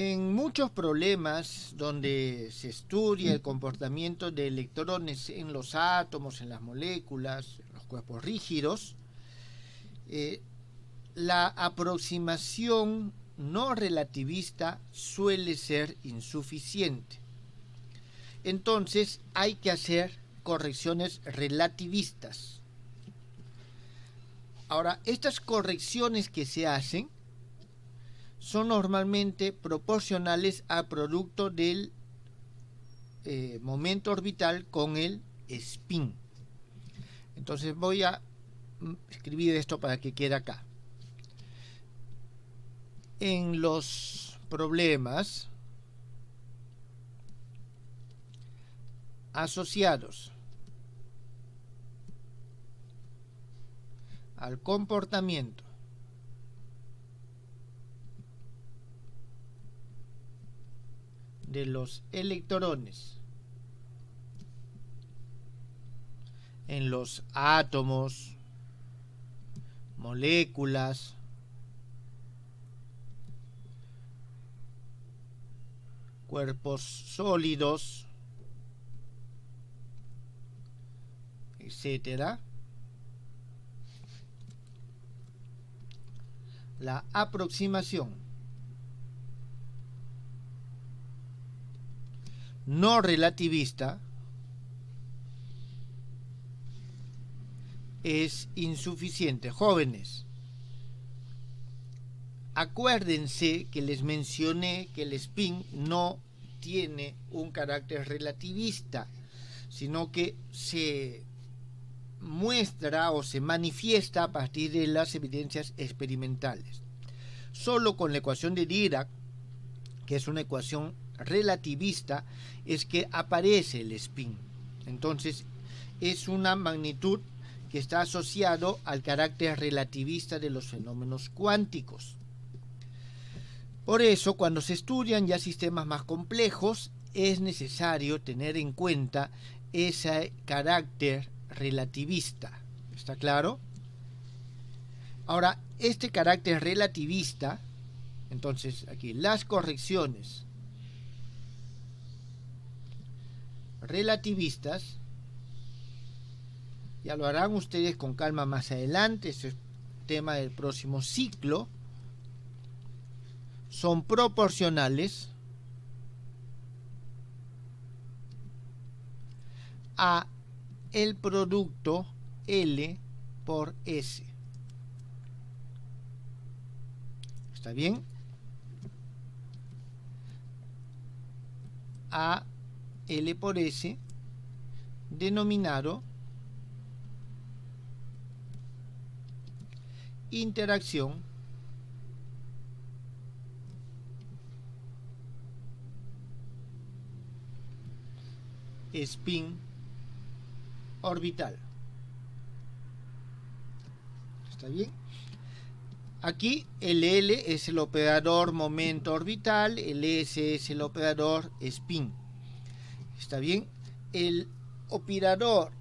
En muchos problemas donde se estudia el comportamiento de electrones en los átomos, en las moléculas, en los cuerpos rígidos, la aproximación no relativista suele ser insuficiente. Entonces hay que hacer correcciones relativistas. Ahora, estas correcciones que se hacen son normalmente proporcionales al producto del momento orbital con el spin. Entonces voy a escribir esto para que quede acá. En los problemas asociados al comportamiento de los electrones en los átomos, moléculas, cuerpos sólidos, etcétera. La aproximación no relativista es insuficiente. Jóvenes, acuérdense que les mencioné que el spin no tiene un carácter relativista, sino que se muestra o se manifiesta a partir de las evidencias experimentales. Solo con la ecuación de Dirac, que es una ecuación relativista, es que aparece el spin. Entonces es una magnitud que está asociado al carácter relativista de los fenómenos cuánticos. Por eso, cuando se estudian ya sistemas más complejos, es necesario tener en cuenta ese carácter relativista. ¿Está claro? Ahora, este carácter relativista, entonces aquí las correcciones relativistas, ya lo harán ustedes con calma más adelante, ese es tema del próximo ciclo, son proporcionales a el producto L por S. ¿Está bien? A L por S denominado interacción spin orbital. ¿Está bien? Aquí el L es el operador momento orbital, el S es el operador spin. ¿Está bien? El operador,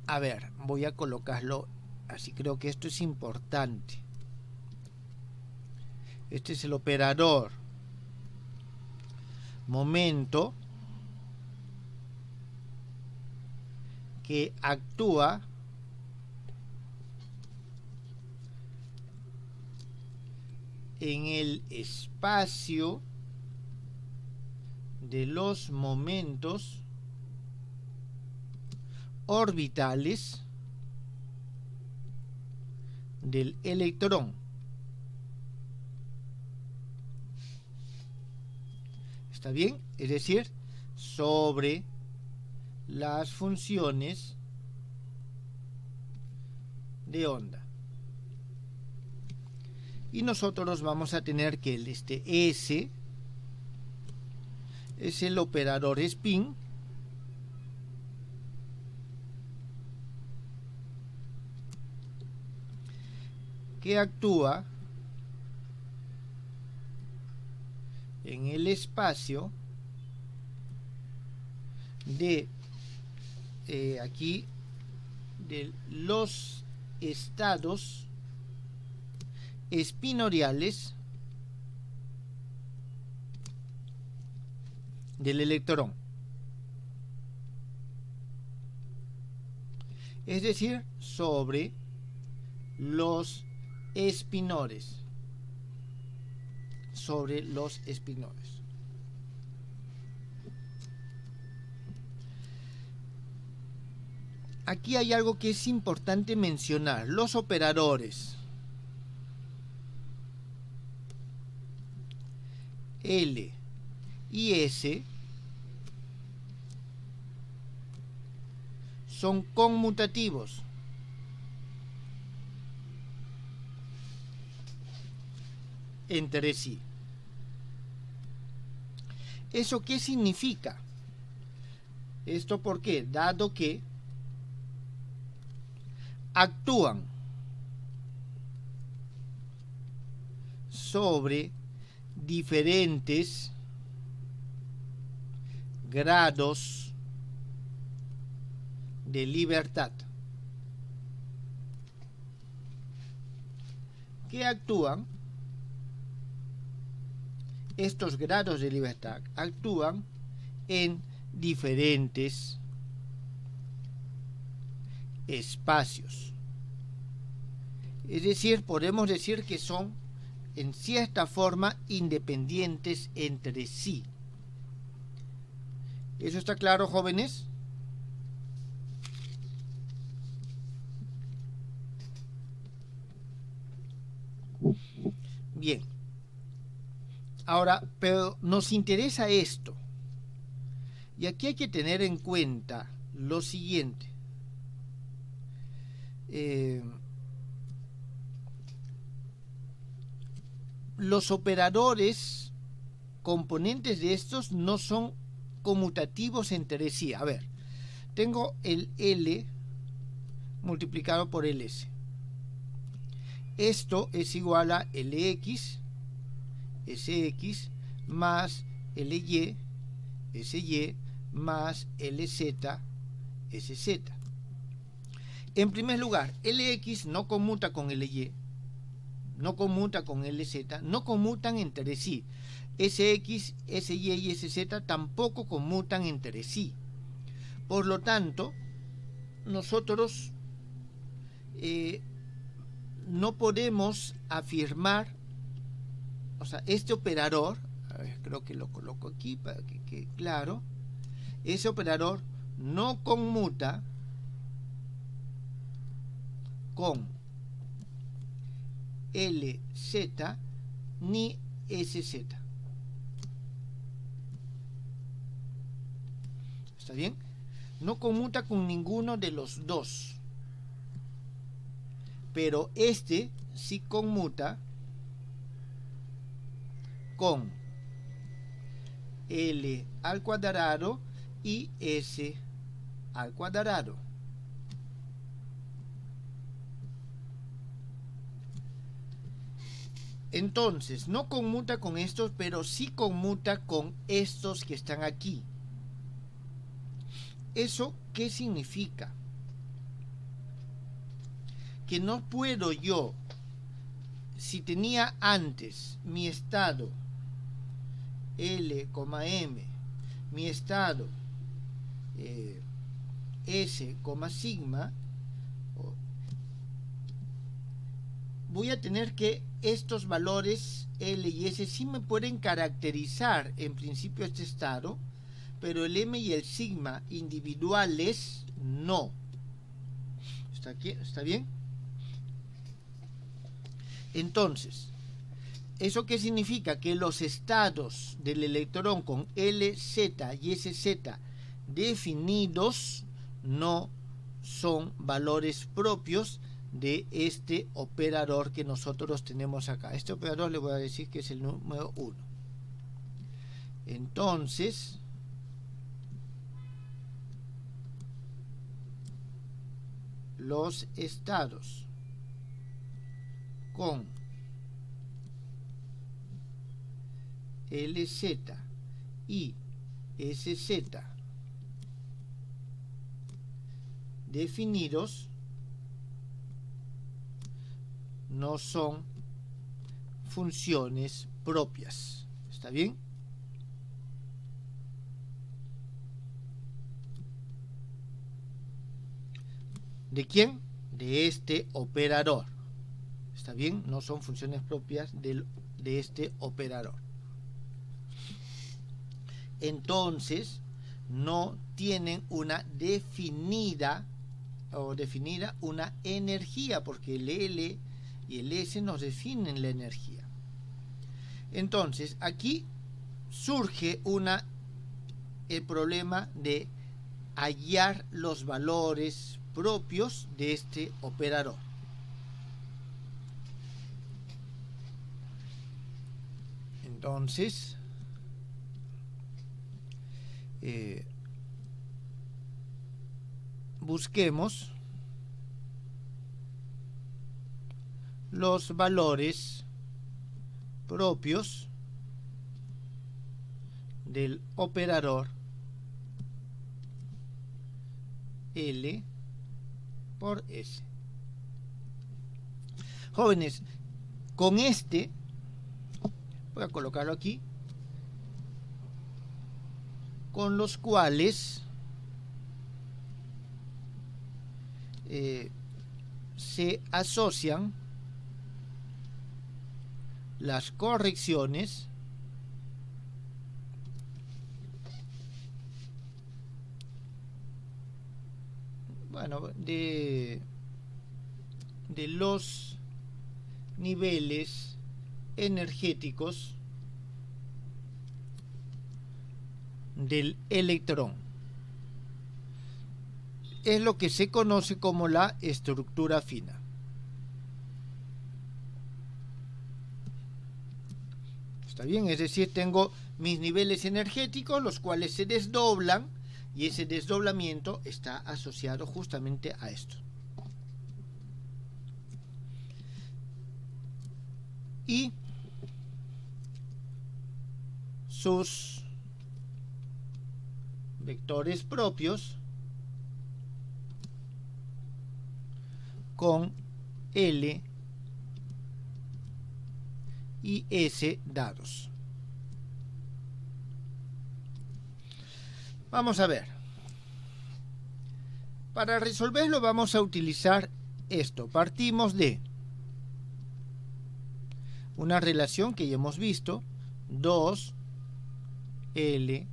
a ver, voy a colocarlo así, creo que esto es importante. Este es el operador momento que actúa en el espacio de los momentos orbitales del electrón. ¿Está bien? Es decir, sobre las funciones de onda. Y nosotros vamos a tener que este S es el operador spin que actúa en el espacio de aquí de los estados espinoriales del electrón. Es decir, sobre los espinores. Sobre los espinores. Aquí hay algo que es importante mencionar. Los operadores L y S son conmutativos. Entre sí. ¿Eso qué significa? ¿Esto por qué? Dado que actúan sobre diferentes grados de libertad. ¿Qué actúan? Estos grados de libertad actúan en diferentes espacios. Es decir, podemos decir que son en cierta forma independientes entre sí. ¿Eso está claro, jóvenes? Bien. Ahora, pero nos interesa esto. Y aquí hay que tener en cuenta lo siguiente. Los operadores componentes de estos no son conmutativos entre sí. A ver, tengo el L multiplicado por el S. Esto es igual a LX, SX, más LY, SY, más LZ, SZ. En primer lugar, LX no conmuta con LY, no conmuta con LZ, no conmutan entre sí. SX, SY y SZ tampoco conmutan entre sí. Por lo tanto, nosotros no podemos afirmar, o sea, este operador, a ver, creo que lo coloco aquí para que quede claro, ese operador no conmuta con LZ ni SZ. ¿Está bien? No conmuta con ninguno de los dos. Pero este sí conmuta con L al cuadrado y S al cuadrado. Entonces, no conmuta con estos, pero sí conmuta con estos que están aquí. ¿Eso qué significa? Que no puedo yo, si tenía antes mi estado L, M, mi estado S, sigma, voy a tener que estos valores L y S sí me pueden caracterizar en principio este estado, pero el M y el sigma individuales no. ¿Está aquí? ¿Está bien? Entonces, ¿eso qué significa? Que los estados del electrón con LZ y SZ definidos no son valores propios de este operador que nosotros tenemos acá. Este operador le voy a decir que es el número 1. Entonces, los estados con LZ y SZ definidos no son funciones propias. ¿Está bien? ¿De quién? De este operador. ¿Está bien? No son funciones propias de este operador. Entonces, no tienen una definida una energía, porque el L y el S nos definen la energía. Entonces, aquí surge el problema de hallar los valores propios de este operador. Entonces, busquemos los valores propios del operador L por S. Jóvenes, con este voy a colocarlo aquí, con los cuales se asocian las correcciones de los niveles energéticos del electrón. Es lo que se conoce como la estructura fina. ¿Está bien? Es decir, tengo mis niveles energéticos, los cuales se desdoblan, y ese desdoblamiento está asociado justamente a esto. Y sus vectores propios con L y S dados. Vamos a ver. Para resolverlo vamos a utilizar esto. Partimos de una relación que ya hemos visto, 2L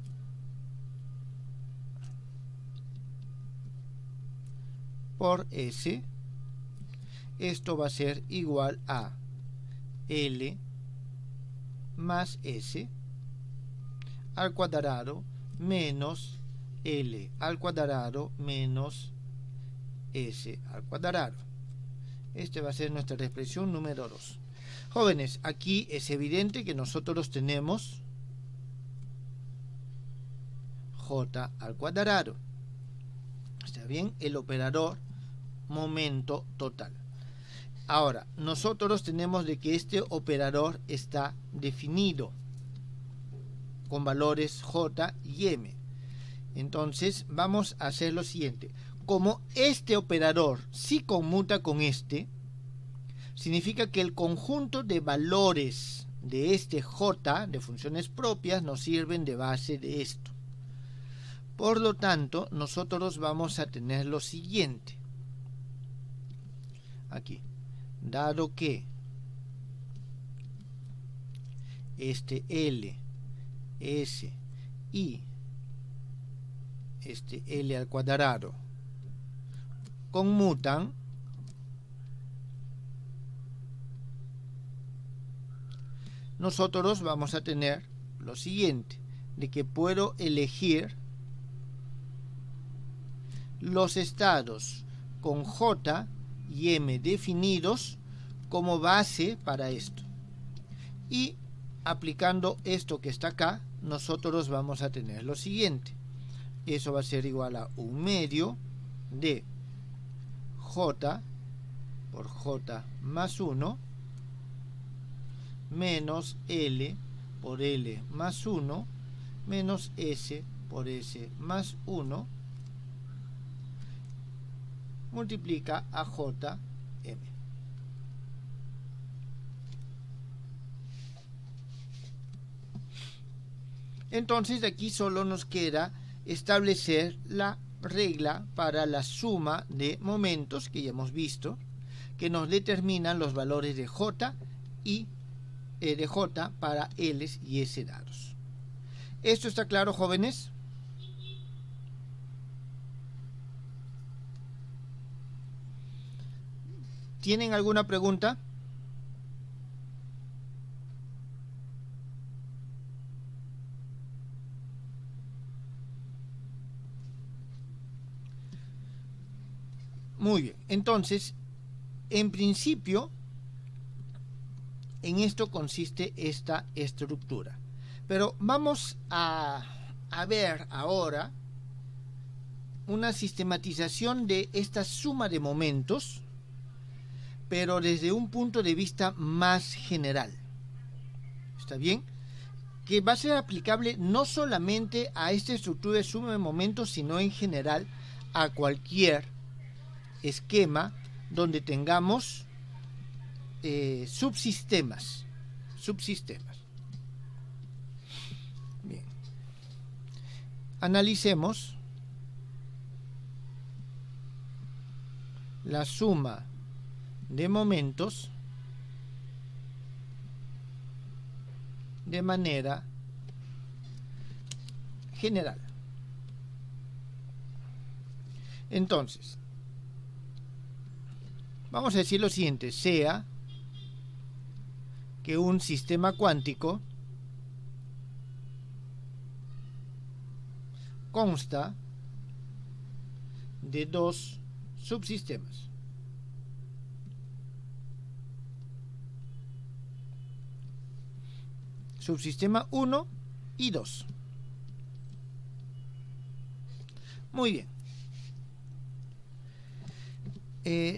por S. Esto va a ser igual a L más S al cuadrado menos L al cuadrado menos S al cuadrado. Este va a ser nuestra expresión número 2. Jóvenes, aquí es evidente que nosotros tenemos J al cuadrado. ¿Está bien? El operador momento total. Ahora, nosotros tenemos de que este operador está definido con valores J y M. Entonces, vamos a hacer lo siguiente. Como este operador sí conmuta con este, significa que el conjunto de valores de este J, de funciones propias, nos sirven de base de esto. Por lo tanto, nosotros vamos a tener lo siguiente. Aquí. Dado que este L, S y este L al cuadrado conmutan, nosotros vamos a tener lo siguiente, de que puedo elegir los estados con J y M definidos como base para esto. Y aplicando esto que está acá, nosotros vamos a tener lo siguiente. Eso va a ser igual a 1/2 de J por J más 1 menos L por L más 1 menos S por S más 1 multiplica a JM. Entonces aquí solo nos queda establecer la regla para la suma de momentos que ya hemos visto, que nos determinan los valores de J y de J para L y S dados. ¿Esto está claro, jóvenes? ¿Tienen alguna pregunta? Muy bien, entonces, en principio, en esto consiste esta estructura. Pero vamos a ver ahora una sistematización de esta suma de momentos, pero desde un punto de vista más general. ¿Está bien? Que va a ser aplicable no solamente a esta estructura de suma de momentos, sino en general a cualquier esquema donde tengamos subsistemas. Bien. Analicemos la suma de momentos de manera general. Entonces, vamos a decir lo siguiente: sea que un sistema cuántico consta de dos subsistemas. Subsistema 1 y 2. Muy bien.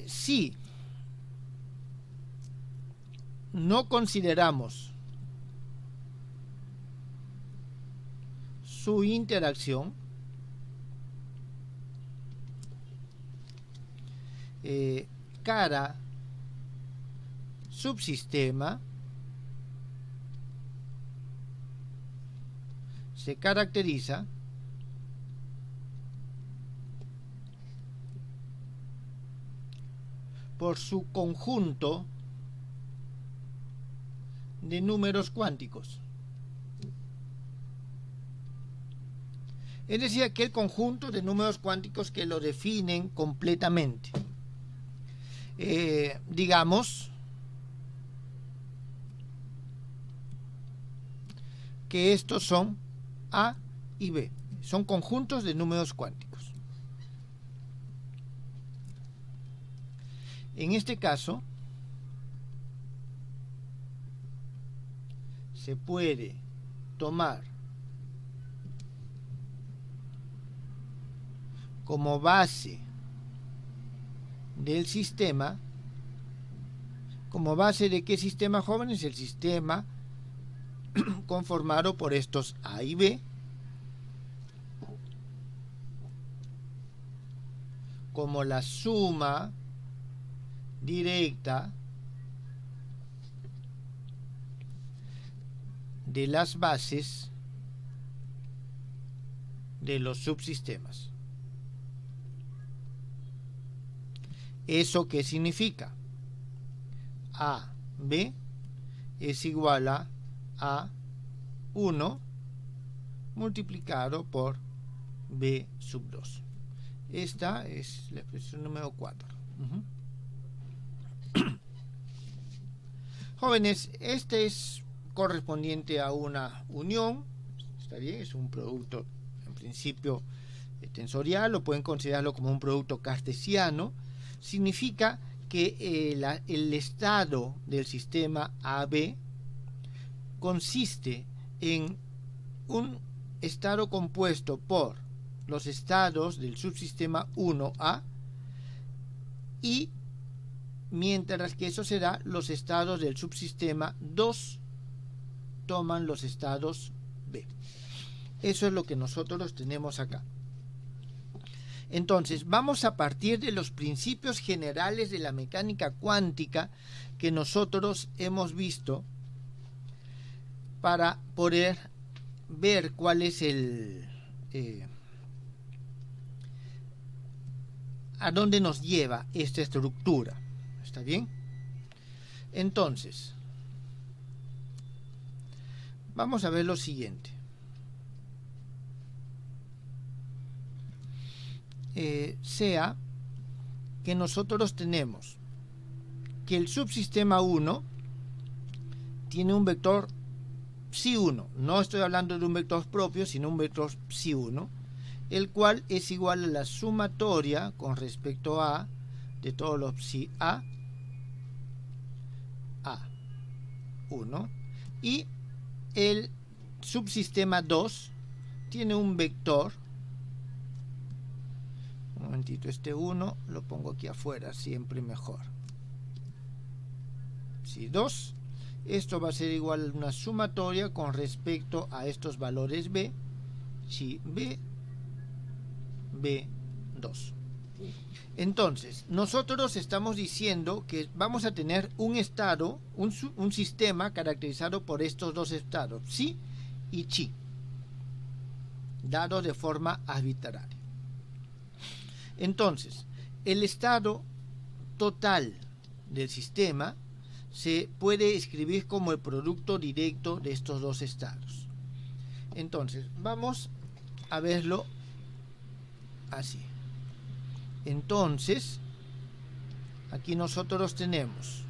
Si no consideramos su interacción, cada subsistema se caracteriza por su conjunto de números cuánticos. Es decir, aquel conjunto de números cuánticos que lo definen completamente. Digamos que estos son A y B. Son conjuntos de números cuánticos. En este caso, se puede tomar como base del sistema, ¿como base de qué sistema, jóvenes? El sistema conformado por estos A y B, como la suma directa de las bases de los subsistemas. ¿Eso qué significa? A, B es igual a A1 multiplicado por B sub 2. Esta es la expresión número 4. Jóvenes, este es correspondiente a una unión. Está bien, es un producto en principio tensorial, o pueden considerarlo como un producto cartesiano. Significa que el estado del sistema AB consiste en un estado compuesto por los estados del subsistema 1A, y mientras que eso se da, los estados del subsistema 2 toman los estados B. Eso es lo que nosotros tenemos acá. Entonces, vamos a partir de los principios generales de la mecánica cuántica que nosotros hemos visto para poder ver cuál es a dónde nos lleva esta estructura. ¿Está bien? Entonces, vamos a ver lo siguiente. Sea que nosotros tenemos que el subsistema 1 tiene un vector psi1, no estoy hablando de un vector propio, sino un vector psi1, el cual es igual a la sumatoria con respecto a de todos los psi A1, y el subsistema 2 tiene un vector, un momentito, este 1 lo pongo aquí afuera, siempre mejor, psi 2, esto va a ser igual a una sumatoria con respecto a estos valores B, psi B, B2. Entonces, nosotros estamos diciendo que vamos a tener un estado, un sistema caracterizado por estos dos estados, psi y chi, dados de forma arbitraria. Entonces, el estado total del sistema se puede escribir como el producto directo de estos dos estados. Entonces, vamos a verlo así. Entonces, aquí nosotros tenemos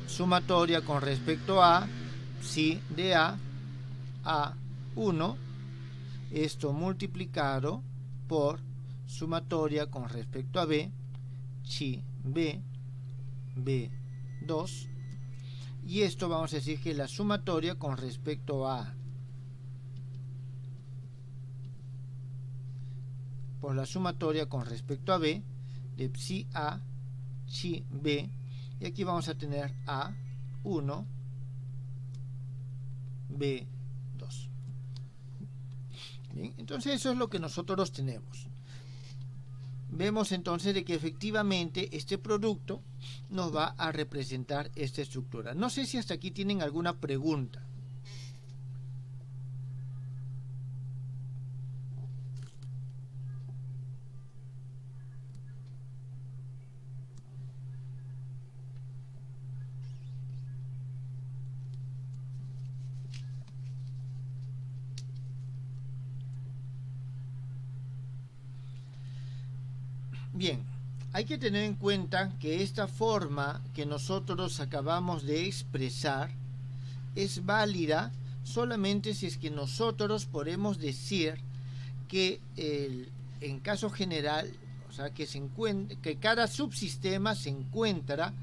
sumatoria con respecto a psi de A1, esto multiplicado por sumatoria con respecto a B, chi B, B2, y esto vamos a decir que es la sumatoria con respecto a por la sumatoria con respecto a B de psi A, chi B, y aquí vamos a tener A1, B2. Bien, entonces eso es lo que nosotros tenemos. Vemos entonces de que efectivamente este producto nos va a representar esta estructura. No sé si hasta aquí tienen alguna pregunta. Bien, hay que tener en cuenta que esta forma que nosotros acabamos de expresar es válida solamente si es que nosotros podemos decir que en caso general, o sea, que cada subsistema se encuentra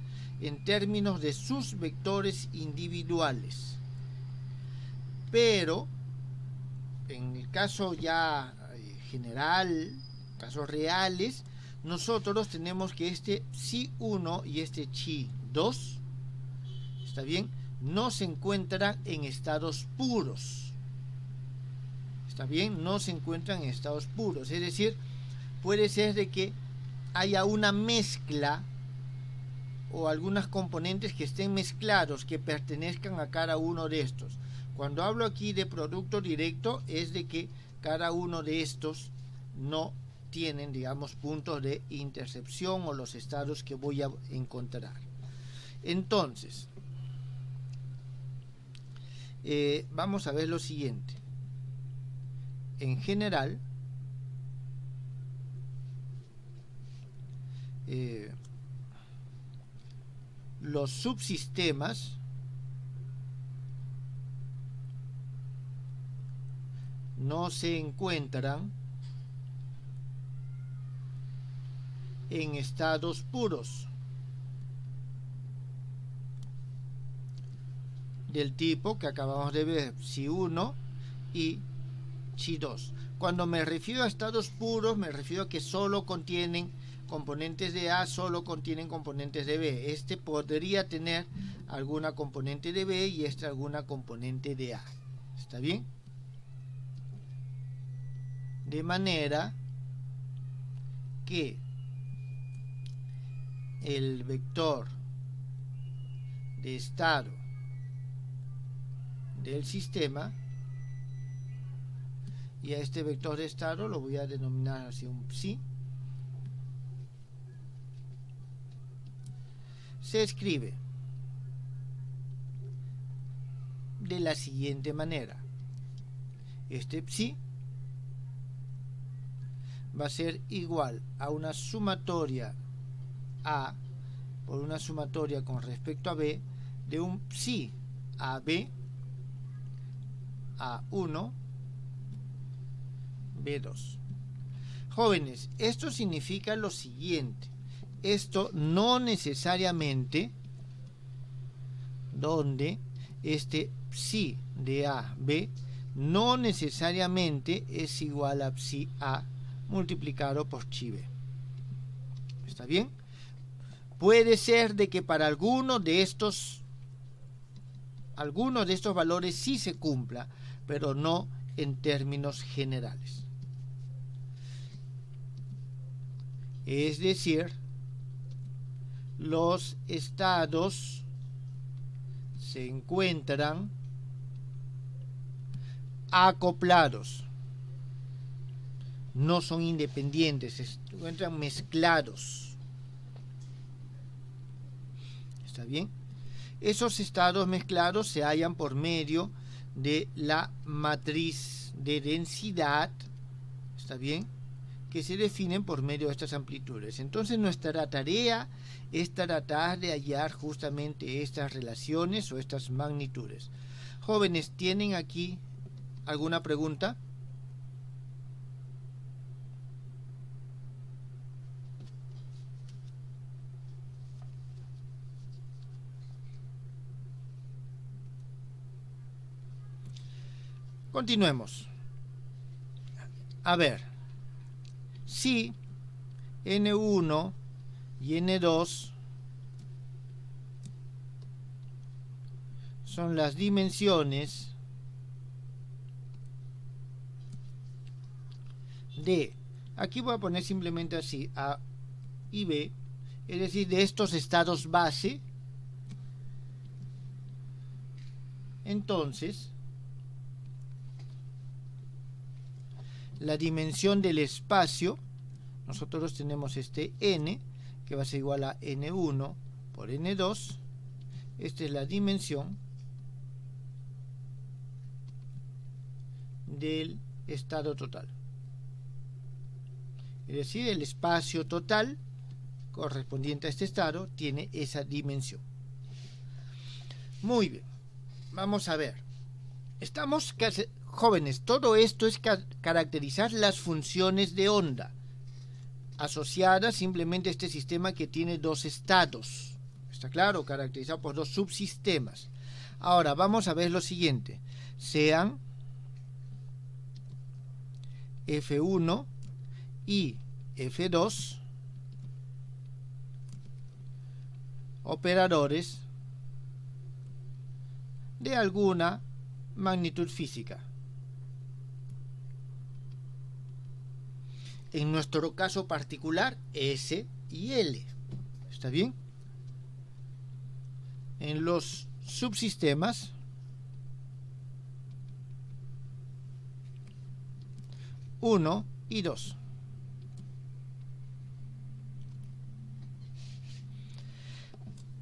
en términos de sus vectores individuales. Pero en el caso ya general, casos reales, nosotros tenemos que este psi1 y este chi2, ¿está bien?, no se encuentran en estados puros. ¿Está bien? No se encuentran en estados puros. Es decir, puede ser de que haya una mezcla o algunas componentes que estén mezclados, que pertenezcan a cada uno de estos. Cuando hablo aquí de producto directo, es de que cada uno de estos no tienen, digamos, puntos de intercepción o los estados que voy a encontrar. Entonces, vamos a ver lo siguiente. En general, los subsistemas no se encuentran en estados puros del tipo que acabamos de ver, psi1 y chi2. Cuando me refiero a estados puros, me refiero a que solo contienen componentes de A, solo contienen componentes de B. Este podría tener alguna componente de B y este alguna componente de A. ¿Está bien? De manera que el vector de estado del sistema y a este vector de estado lo voy a denominar así un psi, se escribe de la siguiente manera. Este psi va a ser igual a una sumatoria A por una sumatoria con respecto a B de un psi AB A1 B2. Jóvenes, esto significa lo siguiente. Esto no necesariamente donde este psi de A, B, no necesariamente es igual a psi A multiplicado por chi B. ¿Está bien? Puede ser de que para algunos de estos valores sí se cumpla, pero no en términos generales. Es decir, los estados se encuentran acoplados, no son independientes, se encuentran mezclados. ¿Está bien? Esos estados mezclados se hallan por medio de la matriz de densidad, ¿está bien?, que se definen por medio de estas amplitudes. Entonces nuestra tarea es tratar de hallar justamente estas relaciones o estas magnitudes. Jóvenes, ¿tienen aquí alguna pregunta? Continuemos. A ver, si N1 y N2 son las dimensiones de, aquí voy a poner simplemente así, A y B, es decir, de estos estados base, entonces la dimensión del espacio, nosotros tenemos este n, que va a ser igual a n1 por n2, esta es la dimensión del estado total. Es decir, el espacio total correspondiente a este estado tiene esa dimensión. Muy bien, vamos a ver. Estamos jóvenes, todo esto es caracterizar las funciones de onda asociadas simplemente a este sistema que tiene dos estados. ¿Está claro? Caracterizado por dos subsistemas. Ahora vamos a ver lo siguiente. Sean F1 y F2 operadores de alguna magnitud física. En nuestro caso particular, S y L. ¿Está bien? En los subsistemas, uno y 2.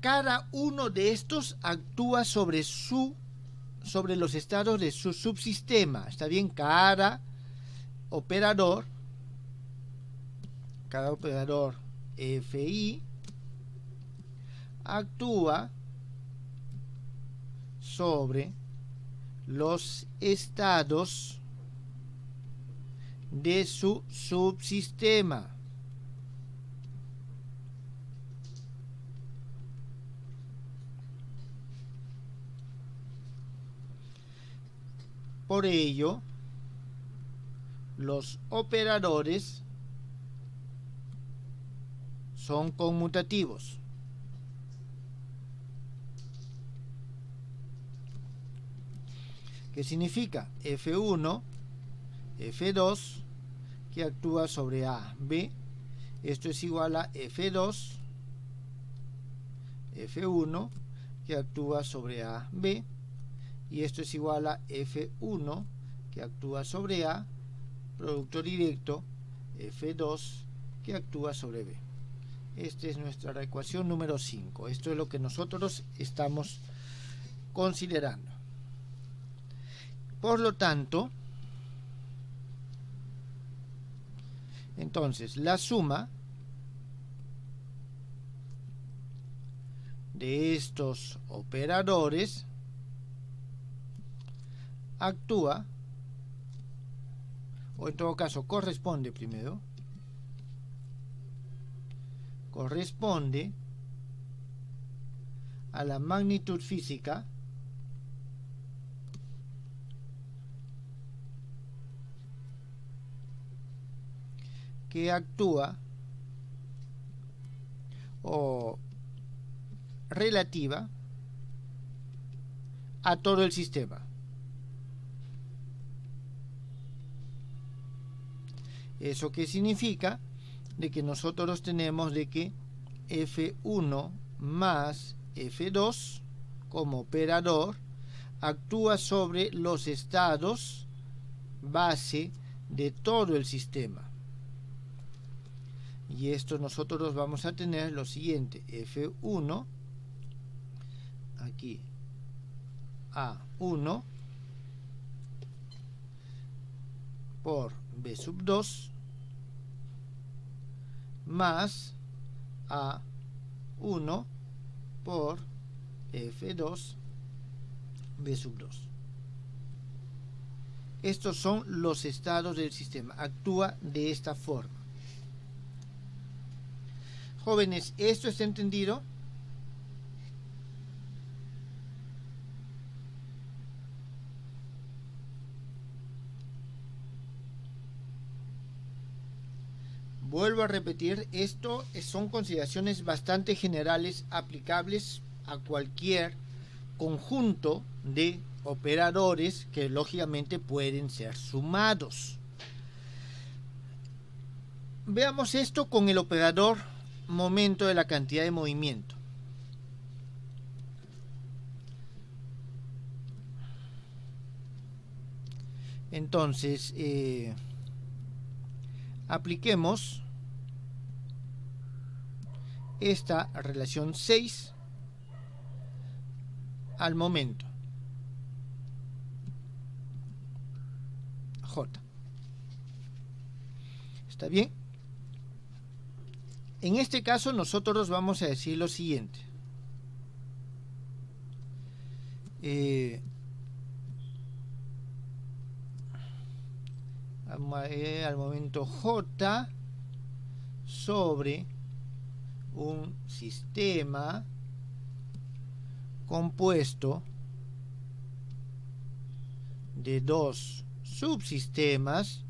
Cada uno de estos actúa sobre los estados de su subsistema. ¿Está bien? Cada operador FI actúa sobre los estados de su subsistema. Por ello, los operadores son conmutativos. ¿Qué significa? F1, F2, que actúa sobre A, B. Esto es igual a F2, F1, que actúa sobre A, B. Y esto es igual a F1, que actúa sobre A, producto directo F2 que actúa sobre B. Esta es nuestra ecuación número 5. Esto es lo que nosotros estamos considerando. Por lo tanto, entonces la suma de estos operadores actúa, o en todo caso corresponde primero, corresponde a la magnitud física que actúa o relativa a todo el sistema. ¿Eso qué significa? De que nosotros tenemos de que F1 más F2 como operador actúa sobre los estados base de todo el sistema. Y esto nosotros vamos a tener lo siguiente: F1 aquí A1 por B sub 2 más A1 por F2 B sub 2. Estos son los estados del sistema. Actúa de esta forma. Jóvenes, ¿esto está entendido? Vuelvo a repetir, esto son consideraciones bastante generales aplicables a cualquier conjunto de operadores que lógicamente pueden ser sumados. Veamos esto con el operador momento de la cantidad de movimiento. Entonces, apliquemos esta relación 6 al momento J. ¿Está bien? En este caso nosotros vamos a decir lo siguiente. Al momento J sobre un sistema compuesto de dos subsistemas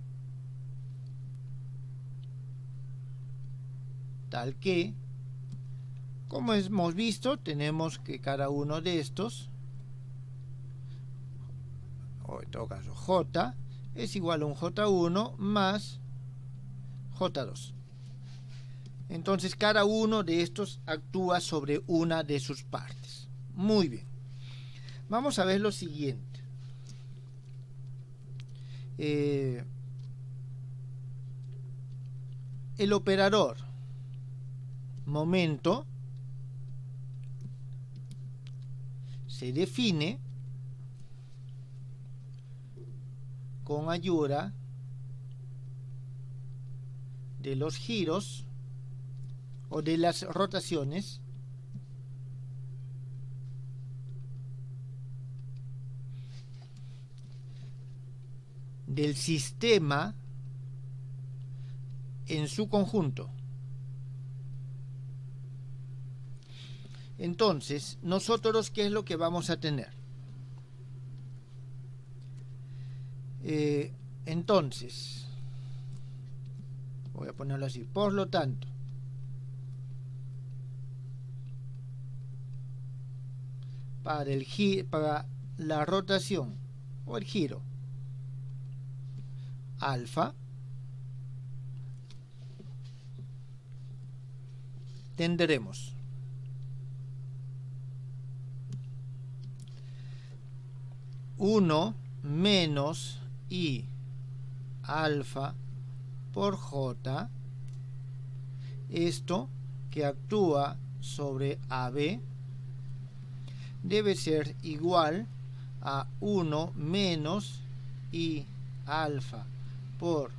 tal que, como hemos visto, tenemos que cada uno de estos, o en todo caso J, es igual a un J1 más J2. Entonces cada uno de estos actúa sobre una de sus partes. Muy bien. Vamos a ver lo siguiente. El operador momento se define con ayuda de los giros o de las rotaciones del sistema en su conjunto. Entonces, nosotros, ¿qué es lo que vamos a tener? Entonces, voy a ponerlo así. Por lo tanto, para la rotación o el giro alfa, tendremos uno menos I alfa por J, esto que actúa sobre AB debe ser igual a 1 menos I alfa por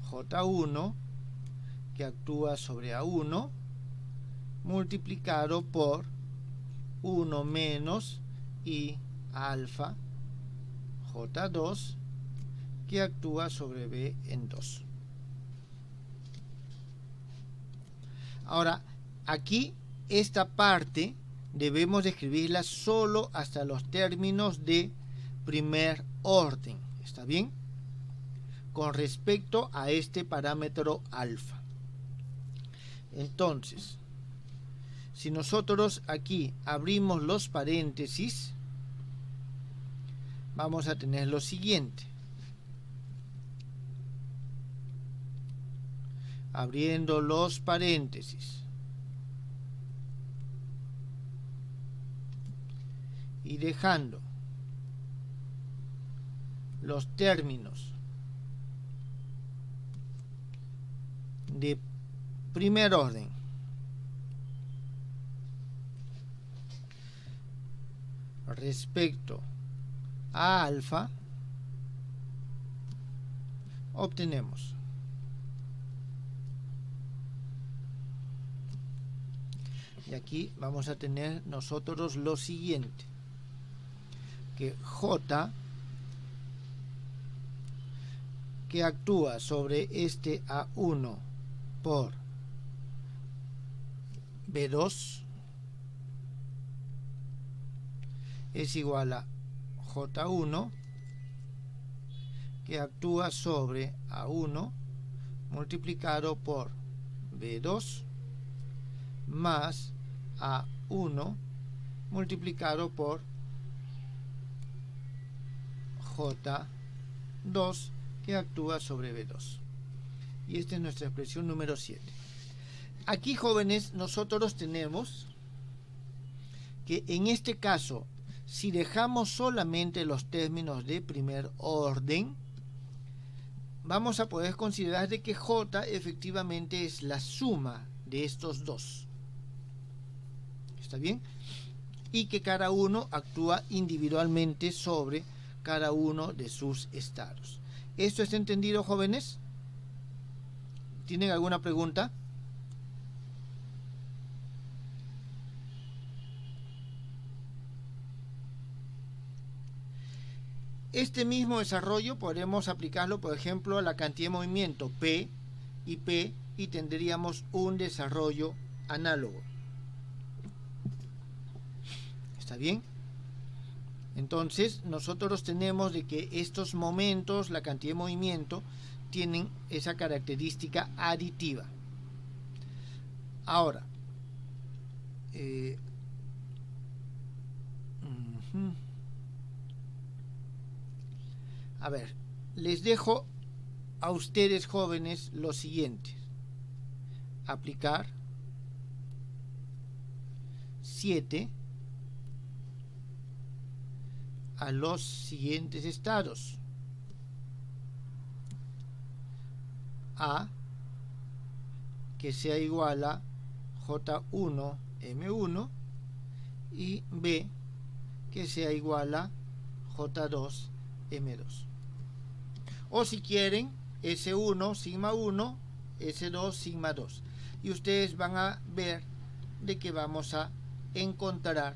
J1 que actúa sobre A1 multiplicado por 1 menos I alfa J2 que actúa sobre B en 2. Ahora, aquí esta parte debemos de escribirla solo hasta los términos de primer orden. ¿Está bien? Con respecto a este parámetro alfa. Entonces, si nosotros aquí abrimos los paréntesis, vamos a tener lo siguiente. Abriendo los paréntesis y dejando los términos de primer orden respecto a alfa, obtenemos y aquí vamos a tener nosotros lo siguiente, que J que actúa sobre este A1 por B2 es igual a J1 que actúa sobre A1 multiplicado por B2 más A1 multiplicado por J2 que actúa sobre B2. Y esta es nuestra expresión número 7. Aquí, jóvenes, nosotros tenemos que en este caso, si dejamos solamente los términos de primer orden, vamos a poder considerar de que J efectivamente es la suma de estos dos. ¿Está bien? Y que cada uno actúa individualmente sobre cada uno de sus estados. ¿Esto es entendido, jóvenes? ¿Tienen alguna pregunta? Este mismo desarrollo podemos aplicarlo, por ejemplo, a la cantidad de movimiento P y tendríamos un desarrollo análogo. ¿Está bien? Entonces, nosotros tenemos de que estos momentos, la cantidad de movimiento, tienen esa característica aditiva. Ahora, a ver, les dejo a ustedes, jóvenes, lo siguiente. Aplicar 7 a los siguientes estados. A que sea igual a J1 M1 y B que sea igual a J2 M2. O si quieren, S1 sigma 1, S2 sigma 2. Y ustedes van a ver de que vamos a encontrar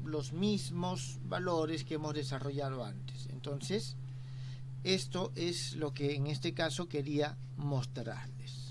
los mismos valores que hemos desarrollado antes. Entonces, esto es lo que en este caso quería mostrarles.